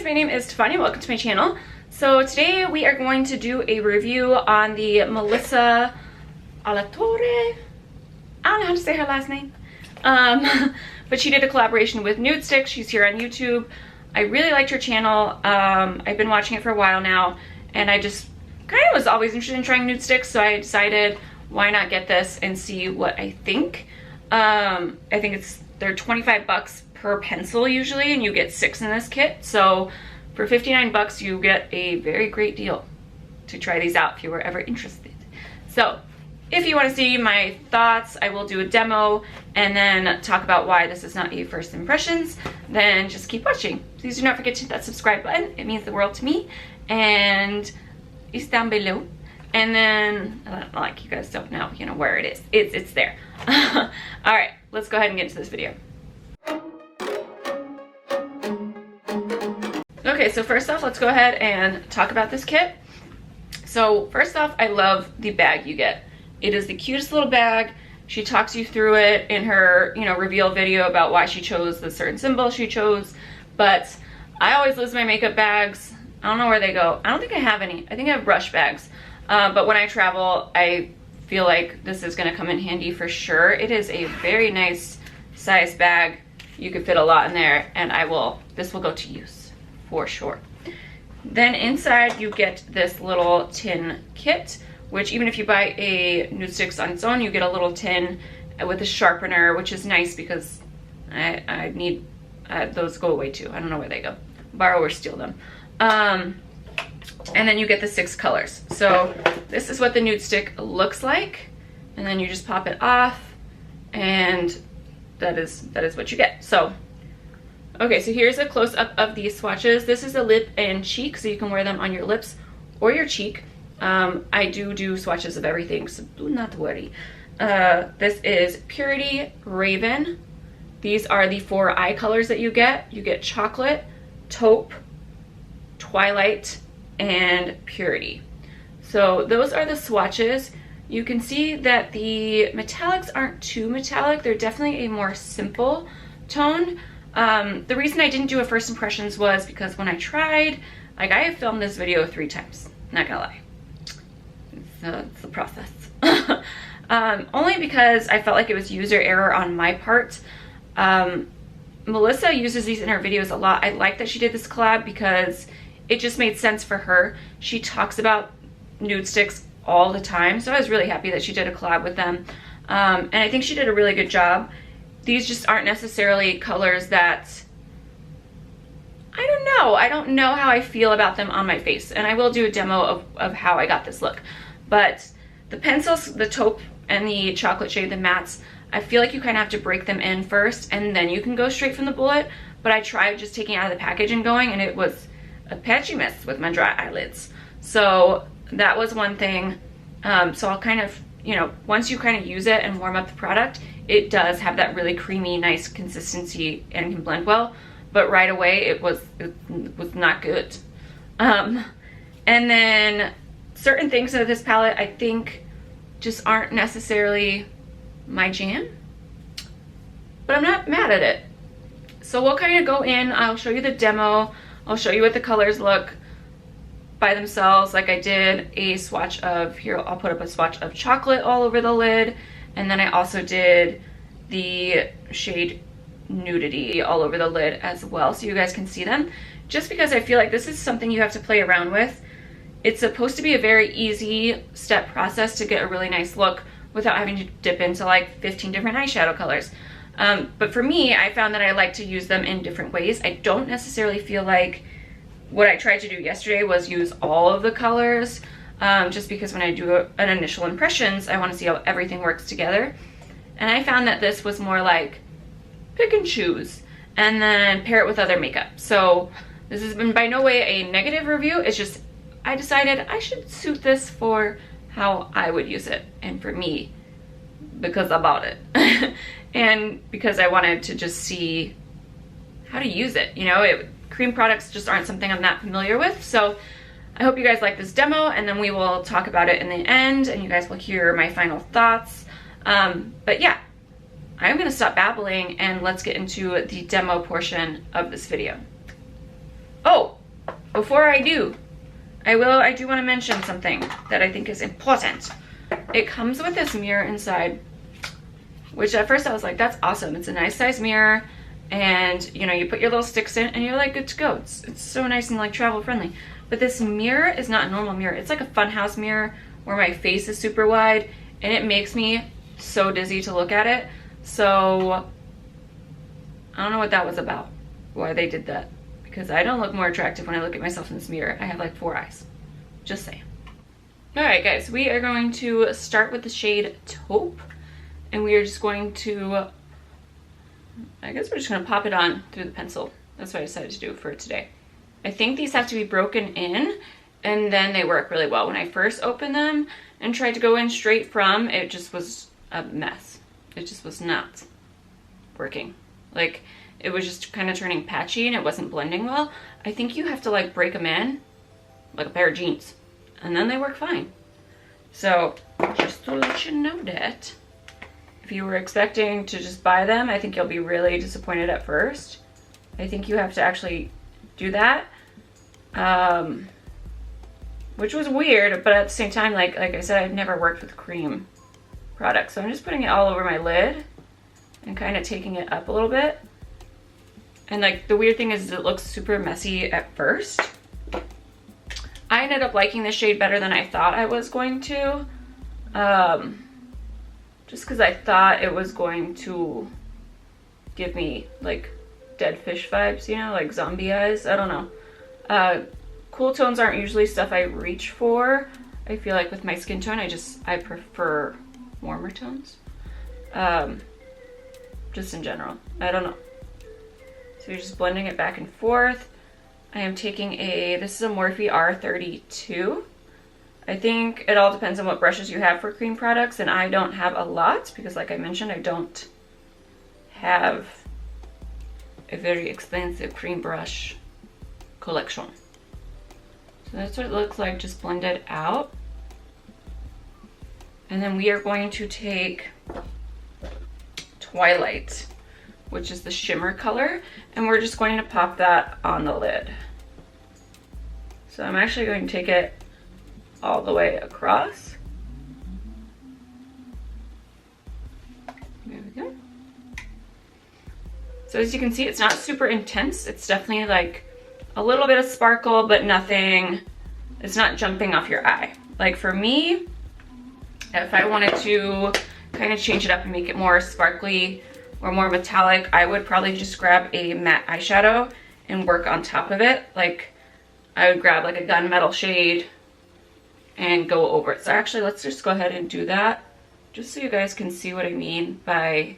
my name is Stefania. Welcome to my channel. So today we are going to do a review on the Melissa Alatorre. I don't know how to say her last name. But she did a collaboration with Nudestix. She's here on YouTube. I really liked her channel. I've been watching it for a while now, and I just kind of was always interested in trying Nudestix, so I decided why not get this and see what I think. I think they're 25 bucks per pencil usually, and you get 6 in this kit. So for 59 bucks you get a very great deal to try these out if you were ever interested. So if you want to see my thoughts, I will do a demo and then talk about why this is not a first impressions. Then just keep watching. Please do not forget to hit that subscribe button. It means the world to me, and it's down below. And then, like, you guys don't know, where it is. It's there. All right, let's go ahead and get into this video. Okay, so first off, let's go ahead and talk about this kit. So first off, I love the bag you get. It is the cutest little bag. She talks you through it in her, reveal video about why she chose the certain symbol she chose. But I always lose my makeup bags. I don't know where they go. I don't think I have any. I think I have brush bags. But when I travel, I feel like this is going to come in handy for sure. It is a very nice size bag. You could fit a lot in there, and this will go to use for sure. Then inside you get this little tin kit, which even if you buy a Nudestix on its own, you get a little tin with a sharpener, which is nice because I need those go away too. I don't know where they go. Borrow or steal them. And then you get the 6 colors. So this is what the nude stick looks like, and then you just pop it off, and that is what you get. So okay, so here's a close-up of these swatches. This is a lip and cheek, so you can wear them on your lips or your cheek. I do swatches of everything, so do not worry. This is Purity Raven. These are the 4 eye colors that you get. You get Chocolate, Taupe, Twilight, and Purity. So those are the swatches. You can see that the metallics aren't too metallic. They're definitely a more simple tone. The reason I didn't do a first impressions was because when I tried, like, I have filmed this video 3 times, not gonna lie. It's the process. Only because I felt like it was user error on my part. Melissa uses these in her videos a lot. I like that she did this collab because it just made sense for her. She talks about Nudestix all the time, so I was really happy that she did a collab with them. And I think she did a really good job. These just aren't necessarily colors that, I don't know how I feel about them on my face, and I will do a demo of how I got this look. But the pencils, the taupe and the chocolate shade, the mattes, I feel like you kind of have to break them in first, and then you can go straight from the bullet. But I tried just taking it out of the package and going, and it was a patchy mess with my dry eyelids. So that was one thing. So I'll kind of, once you kind of use it and warm up the product, it does have that really creamy, nice consistency and can blend well. But right away, it was not good. And then certain things of this palette, I think, just aren't necessarily my jam. But I'm not mad at it. So we'll kind of go in. I'll show you the demo. I'll show you what the colors look by themselves. Like I did a swatch of, here I'll put up a swatch of chocolate all over the lid, and then I also did the shade Nudity all over the lid as well, so you guys can see them, just because I feel like this is something you have to play around with. It's supposed to be a very easy step process to get a really nice look without having to dip into like 15 different eyeshadow colors. But for me, I found that I like to use them in different ways. I don't necessarily feel like what I tried to do yesterday was use all of the colors, just because when I do an initial impressions, I want to see how everything works together. And I found that this was more like pick and choose and then pair it with other makeup. So this has been by no way a negative review. It's just I decided I should suit this for how I would use it, and for me, because I bought it. And because I wanted to just see how to use it. Cream products just aren't something I'm that familiar with. So I hope you guys like this demo, and then we will talk about it in the end, and you guys will hear my final thoughts. But yeah, I'm gonna stop babbling and let's get into the demo portion of this video. Oh, before I do want to mention something that I think is important. It comes with this mirror inside, which at first I was like, that's awesome. It's a nice size mirror, and you know, you put your little sticks in and you're like good to go. It's so nice and like travel friendly. But this mirror is not a normal mirror. It's like a funhouse mirror where my face is super wide, and it makes me so dizzy to look at it. So I don't know what that was about, why they did that, because I don't look more attractive when I look at myself in this mirror. I have like 4 eyes. Just saying. All right, guys, we are going to start with the shade Taupe, and we are just going to, I guess we're just gonna pop it on through the pencil. That's what I decided to do for today. I think these have to be broken in, and then they work really well. When I first opened them and tried to go in straight from, it just was a mess. It just was not working. Like, it was just kind of turning patchy and it wasn't blending well. I think you have to like break them in like a pair of jeans, and then they work fine. So just to let you know that, if you were expecting to just buy them, I think you'll be really disappointed at first. I think you have to actually do that, which was weird, but at the same time, like I said, I've never worked with cream products, so I'm just putting it all over my lid and kind of taking it up a little bit. And like the weird thing is it looks super messy at first. I ended up liking this shade better than I thought I was going to, just because I thought it was going to give me like dead fish vibes, you know, like zombie eyes. I don't know. Cool tones aren't usually stuff I reach for. I feel like with my skin tone, I prefer warmer tones. Just in general, I don't know. So you're just blending it back and forth. I am taking this is a Morphe R32. I think it all depends on what brushes you have for cream products, and I don't have a lot because, like I mentioned, I don't have a very expensive cream brush collection. So that's what it looks like, just blended out. And then we are going to take Twilight, which is the shimmer color, and we're just going to pop that on the lid. So I'm actually going to take it all the way across. There we go. So as you can see, it's not super intense. It's definitely like a little bit of sparkle, but nothing, it's not jumping off your eye. Like for me, if I wanted to kind of change it up and make it more sparkly or more metallic, I would probably just grab a matte eyeshadow and work on top of it. Like I would grab like a gunmetal shade and go over it. So actually, let's just go ahead and do that, just so you guys can see what I mean by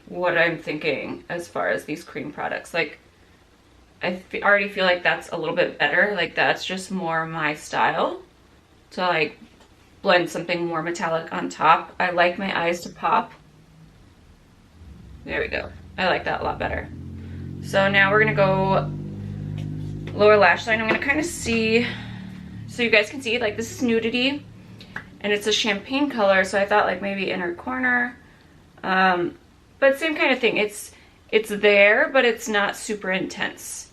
what I'm thinking as far as these cream products. Like I already feel like that's a little bit better. Like that's just more my style to like blend something more metallic on top. I like my eyes to pop. There we go. I like that a lot better. So now we're gonna go lower lash line. I'm gonna kind of see, so you guys can see, like this is Nudity, and it's a champagne color, so I thought like maybe inner corner. But same kind of thing. It's there, but it's not super intense.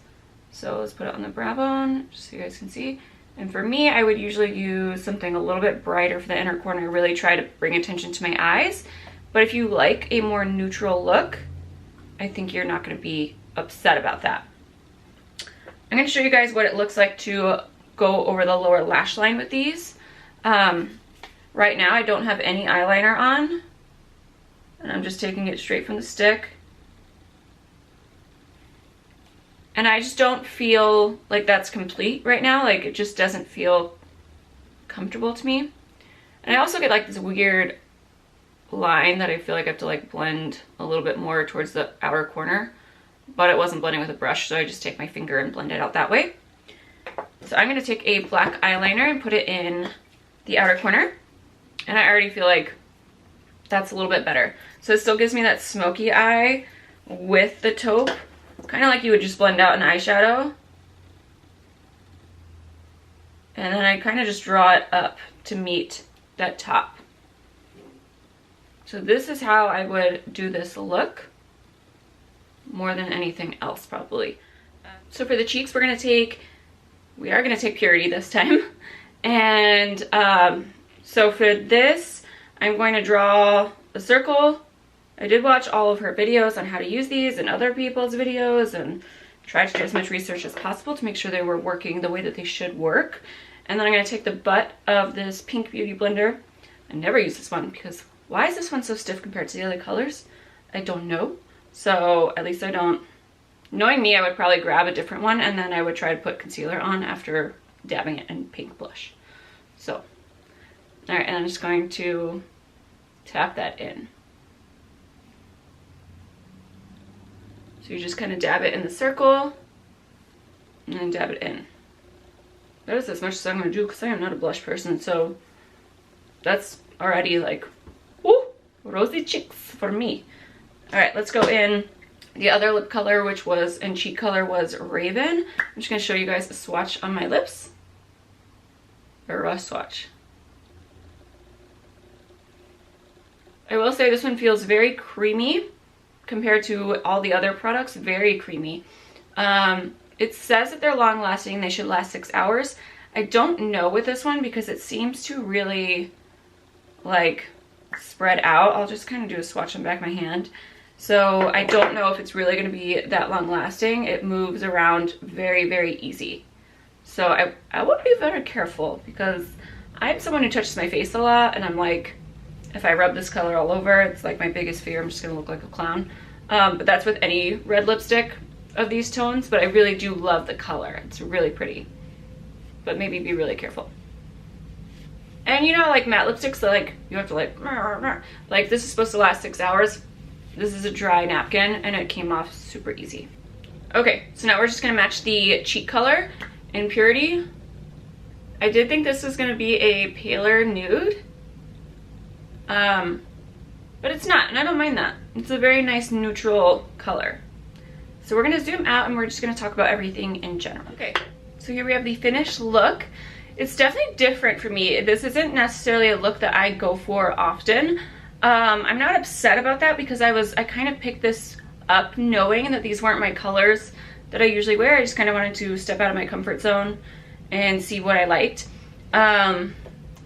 So let's put it on the brow bone, just so you guys can see. And for me, I would usually use something a little bit brighter for the inner corner, really try to bring attention to my eyes. But if you like a more neutral look, I think you're not gonna be upset about that. I'm gonna show you guys what it looks like to go over the lower lash line with these. Right now, I don't have any eyeliner on, and I'm just taking it straight from the stick. And I just don't feel like that's complete right now. Like it just doesn't feel comfortable to me. And I also get like this weird line that I feel like I have to like blend a little bit more towards the outer corner, but it wasn't blending with a brush, so I just take my finger and blend it out that way. So I'm gonna take a black eyeliner and put it in the outer corner. And I already feel like that's a little bit better. So it still gives me that smoky eye with the taupe, kind of like you would just blend out an eyeshadow. And then I kind of just draw it up to meet that top. So this is how I would do this look. more than anything else probably. So for the cheeks, we are gonna take Purity this time. And so for this, I'm going to draw a circle. I did watch all of her videos on how to use these and other people's videos and tried to do as much research as possible to make sure they were working the way that they should work. And then I'm going to take the butt of this Pink Beauty blender. I never use this one because why is this one so stiff compared to the other colors? I don't know. So at least I don't, knowing me, I would probably grab a different one and then I would try to put concealer on after dabbing it in pink blush. So, all right, and I'm just going to tap that in. So you just kind of dab it in the circle and then dab it in. That is as much as I'm going to do because I am not a blush person. So that's already like, woo, rosy cheeks for me. All right, let's go in. The other lip color, which was, and cheek color was Raven. I'm just going to show you guys a swatch on my lips. A raw swatch. I will say this one feels very creamy. Compared to all the other products, very creamy. It says that they're long lasting, they should last 6 hours. I don't know with this one because it seems to really like spread out. I'll just kind of do a swatch on the back of my hand. So I don't know if it's really going to be that long lasting. It moves around very, very easy. So I would be very careful because I'm someone who touches my face a lot and I'm like, if I rub this color all over, it's like my biggest fear. I'm just gonna look like a clown. But that's with any red lipstick of these tones, but I really do love the color. It's really pretty, but maybe be really careful. And you know, like matte lipsticks, like you have to like this is supposed to last 6 hours. This is a dry napkin and it came off super easy. Okay, so now we're just gonna match the cheek color in Purity. I did think this was gonna be a paler nude. But it's not, and I don't mind that. It's a very nice neutral color. So we're gonna zoom out and we're just gonna talk about everything in general. Okay, so here we have the finished look. It's definitely different for me. This isn't necessarily a look that I go for often. I'm not upset about that because I kind of picked this up knowing that these weren't my colors that I usually wear. I just kind of wanted to step out of my comfort zone and see what I liked.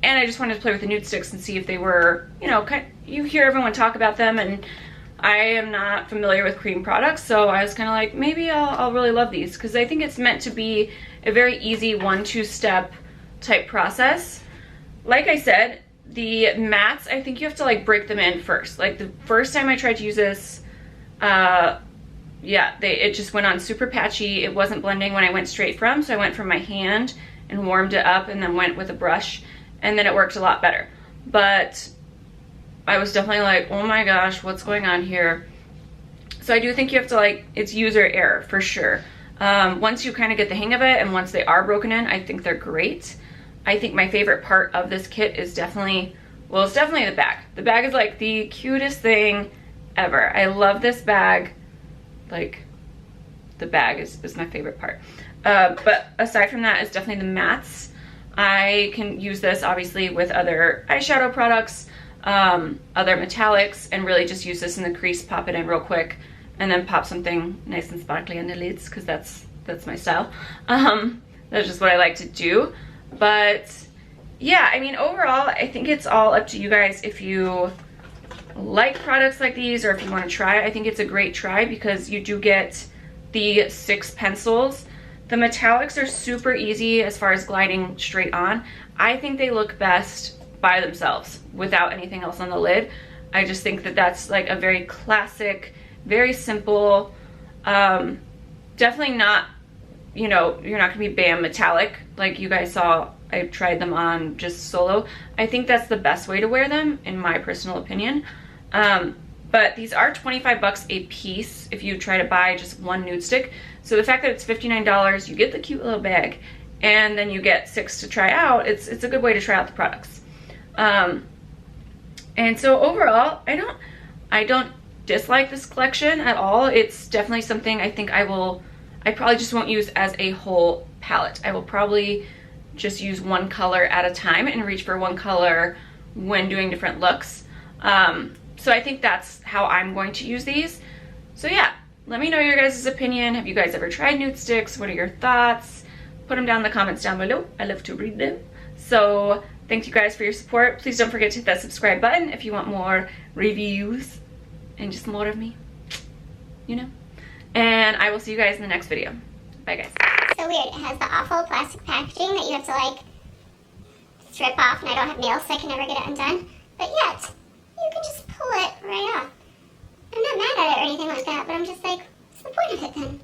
And I just wanted to play with the nude sticks and see if they were, you know, you hear everyone talk about them and I am not familiar with cream products, so I was kind of like, maybe I'll really love these because I think it's meant to be a very easy 1-2 step type process. Like I said, the mattes, I think you have to like break them in first. Like the first time I tried to use this, yeah, it just went on super patchy. It wasn't blending when I went straight from, so I went from my hand and warmed it up and then went with a brush. And then it worked a lot better. But I was definitely like, oh my gosh, what's going on here? So I do think you have to like, it's user error for sure. Once you kind of get the hang of it and once they are broken in, I think they're great. I think my favorite part of this kit is definitely, well, it's definitely the bag. The bag is like the cutest thing ever. I love this bag. Like, the bag is my favorite part. But aside from that, it's definitely the mattes. I can use this obviously with other eyeshadow products, other metallics, and really just use this in the crease, pop it in real quick, and then pop something nice and sparkly on the lids because that's my style. That's just what I like to do. But yeah, I mean, overall, I think it's all up to you guys if you like products like these or if you want to try it. I think it's a great try because you do get the 6 pencils. The metallics are super easy as far as gliding straight on. I think they look best by themselves without anything else on the lid. I just think that that's like a very classic, very simple, definitely not, you know, you're not gonna be bam metallic like you guys saw. I tried them on just solo. I think that's the best way to wear them in my personal opinion. But these are 25 bucks a piece if you try to buy just one nude stick. So the fact that it's $59, you get the cute little bag, and then you get 6 to try out. It's a good way to try out the products. And so overall, I don't dislike this collection at all. It's definitely something I think I probably just won't use as a whole palette. I will probably just use one color at a time and reach for one color when doing different looks. So I think that's how I'm going to use these. So yeah, let me know your guys' opinion. Have you guys ever tried nude sticks? What are your thoughts? Put them down in the comments down below. I love to read them. So thank you guys for your support. Please don't forget to hit that subscribe button if you want more reviews and just more of me, you know. And I will see you guys in the next video. Bye guys. So weird. It has the awful plastic packaging that you have to like strip off, and I don't have nails so I can never get it undone. But yet, you can just pull it right off. I'm not mad at it or anything like that, but I'm just like, what's the point of it then?